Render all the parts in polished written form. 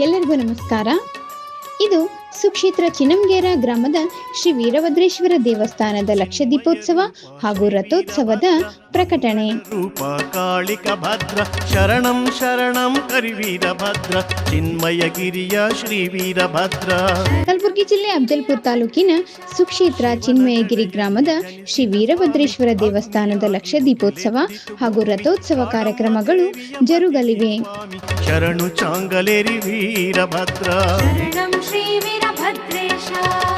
ಎಲ್ಲರಿಗೂ ನಮಸ್ಕಾರ. ಇದು ಸುಕ್ಷೇತ್ರ ಚಿನ್ನಂಗೇರ ಗ್ರಾಮದ ಶ್ರೀ ವೀರಭದ್ರೇಶ್ವರ ದೇವಸ್ಥಾನದ ಲಕ್ಷ ದೀಪೋತ್ಸವ ಹಾಗೂ ರಥೋತ್ಸವದ ಪ್ರಕಟಣೆ. ರೂಪ ಕಾಳಿಕ ಭದ್ರ ಶರಣಂ ಶರಣಂ ಕರಿವೀರಭದ್ರ ಚಿನ್ಮಯಗಿರಿಯ ಶ್ರೀ ವೀರಭದ್ರ. ಕಲಬುರಗಿ ಜಿಲ್ಲೆ ಅಫಜಲ್ಪುರ ತಾಲೂಕಿನ ಸುಕ್ಷೇತ್ರ ಚಿನ್ಮಯಗಿರಿ ಗ್ರಾಮದ ಶ್ರೀ ವೀರಭದ್ರೇಶ್ವರ ದೇವಸ್ಥಾನದ ಲಕ್ಷ ದೀಪೋತ್ಸವ ಹಾಗೂ ರಥೋತ್ಸವ ಕಾರ್ಯಕ್ರಮಗಳು ಜರುಗಲಿವೆ. ಶರಣು ಚಾಂಗಲೇರಿ ವೀರಭದ್ರ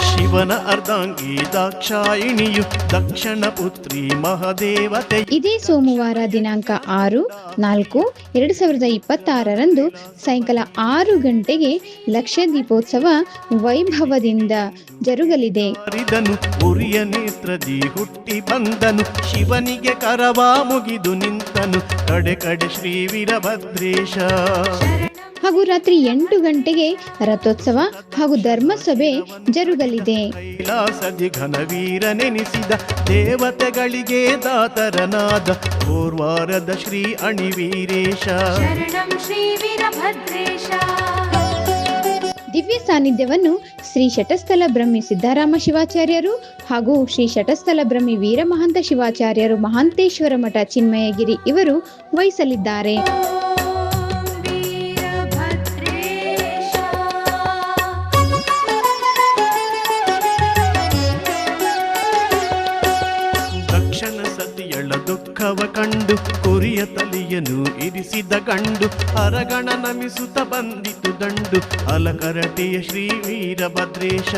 ಶಿವನ ಅರ್ಧಾಂಗಿ ದಾಕ್ಷಾಯಿಣಿಯು ದಕ್ಷಿಣ ಪುತ್ರಿ ಮಹಾದೇವತೆ. ಇದೇ ಸೋಮವಾರ ದಿನಾಂಕ 6/4/2026 ಸಾಯಂಕಾಲ 6 ಗಂಟೆಗೆ ಲಕ್ಷ ದೀಪೋತ್ಸವ ವೈಭವದಿಂದ ಜರುಗಲಿದೆ. ಉರಿಯ ನೇತ್ರದಿ ಹುಟ್ಟಿ ಬಂದನು ಶಿವನಿಗೆ ಕರವ ಮುಗಿದು ನಿಂತನು ಕಡೆ ಕಡೆ ಶ್ರೀ ವೀರಭದ್ರೇಶ. ಹಾಗೂ ರಾತ್ರಿ 8 ಗಂಟೆಗೆ ರಥೋತ್ಸವ ಹಾಗೂ ಧರ್ಮಸಭೆ ಜರುಗಲಿದೆ. ಕೈಲಾಸದಿ ಘನವೀರನೆನಿಸಿದ ದೇವತೆಗಳಿಗೆ ದಾತರನಾದ ಪೂರ್ವಾರದ ಶ್ರೀ ಅಣಿವೀರೇಶ. ದಿವ್ಯ ಸಾನ್ನಿಧ್ಯವನ್ನು ಶ್ರೀ ಶಟಸ್ಥಲ ಬ್ರಹ್ಮಿ ಸಿದ್ದರಾಮ ಶಿವಾಚಾರ್ಯರು ಹಾಗೂ ಶ್ರೀ ಶಟಸ್ಥಲ ಬ್ರಹ್ಮಿ ವೀರಮಹಂತ ಶಿವಾಚಾರ್ಯರು ಮಹಾಂತೇಶ್ವರ ಮಠ ಚಿನ್ಮಯಗಿರಿ ಇವರು ವಹಿಸಲಿದ್ದಾರೆ. ದುಃಖವ ಕಂಡು ಕುರಿಯ ತಲೆಯನ್ನು ಇರಿಸಿದ ಗಂಡು ಅರಗಣ ನಮಿಸುತ್ತ ಬಂದಿತು ದಂಡು ಅಲಕರಟೆಯ ಶ್ರೀ ವೀರಭದ್ರೇಶ.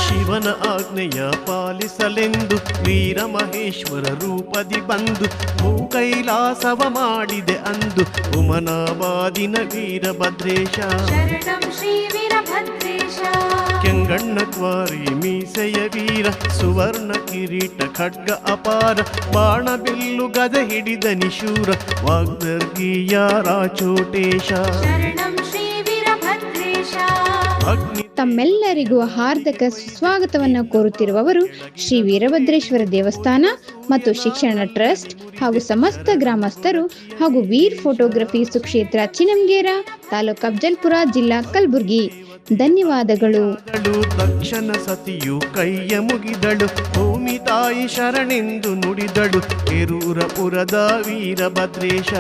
ಶಿವನ ಆಜ್ಞೆಯ ಪಾಲಿಸಲೆಂದು ವೀರ ಮಹೇಶ್ವರ ರೂಪದಿ ಬಂದು ಭೂಕೈಲಾಸವ ಮಾಡಿದೆ ಅಂದು ಉಮನಾಬಾದಿನ ವೀರಭದ್ರೇಶ. ಕೆಂಗಣ್ಣ ಕ್ವಾರಿ ಮೀಸೆಯ ವೀರ ಸುವರ್ಣ ಕಿರೀಟ ಖಡ್ಗ ಅಪಾರ ಬಾಣ ಬಿಲ್ಲು ಗದೆ ಹಿಡಿದ ನಿಶೂರ ವಾಗ್ದರ್ಗೀಯ ರಾಚೋಟೇಶ. ತಮ್ಮೆಲ್ಲರಿಗೂ ಹಾರ್ದಿಕ ಸ್ವಾಗತವನ್ನು ಕೋರುತ್ತಿರುವವರು ಶ್ರೀ ವೀರಭದ್ರೇಶ್ವರ ದೇವಸ್ಥಾನ ಮತ್ತು ಶಿಕ್ಷಣ ಟ್ರಸ್ಟ್ ಹಾಗೂ ಸಮಸ್ತ ಗ್ರಾಮಸ್ಥರು ಹಾಗೂ ವೀರ್ ಫೋಟೋಗ್ರಫಿ ಸುಕ್ಷೇತ್ರ ಚಿನ್ನಂಗೇರ ತಾಲೂಕು ಅಫಜಲ್ಪುರ ಜಿಲ್ಲಾ ಕಲಬುರಗಿ. ಧನ್ಯವಾದಗಳು. ದಕ್ಷಿಣ ಸತಿಯು ಕೈಯ ಮುಗಿದಳು ಭೂಮಿ ತಾಯಿ ಶರಣೆಂದು ನುಡಿದಳು ಕೆರೂರಪುರದ ವೀರಭದ್ರೇಶ.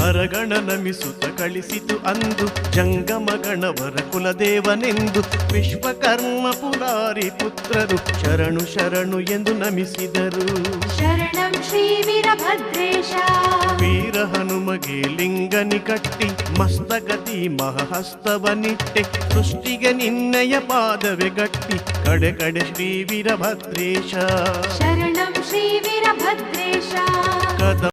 ಹರಗಣ ನಮಿಸುತ್ತ ಕಳಿಸಿತು ಅಂದು ಜಂಗಮ ಗಣವರ ಕುಲದೇವನೆಂದು ವಿಶ್ವಕರ್ಮ ಪುರಾರಿ ಪುತ್ರರು ಶರಣು ಶರಣು ಎಂದು ನಮಿಸಿದರು. ವೀರ ಹನುಮಗೆ ಲಿಂಗನಿ ಕಟ್ಟಿ ಮಸ್ತಗತಿ ಮಹಹಸ್ತವನಿಟ್ಟೆ ಸೃಷ್ಟಿಗೆ ನಿನ್ನಯ ಪಾದವೆ ಗಟ್ಟಿ ಕಡೆ ಕಡೆ ಶ್ರೀ ವೀರಭದ್ರೇಶ.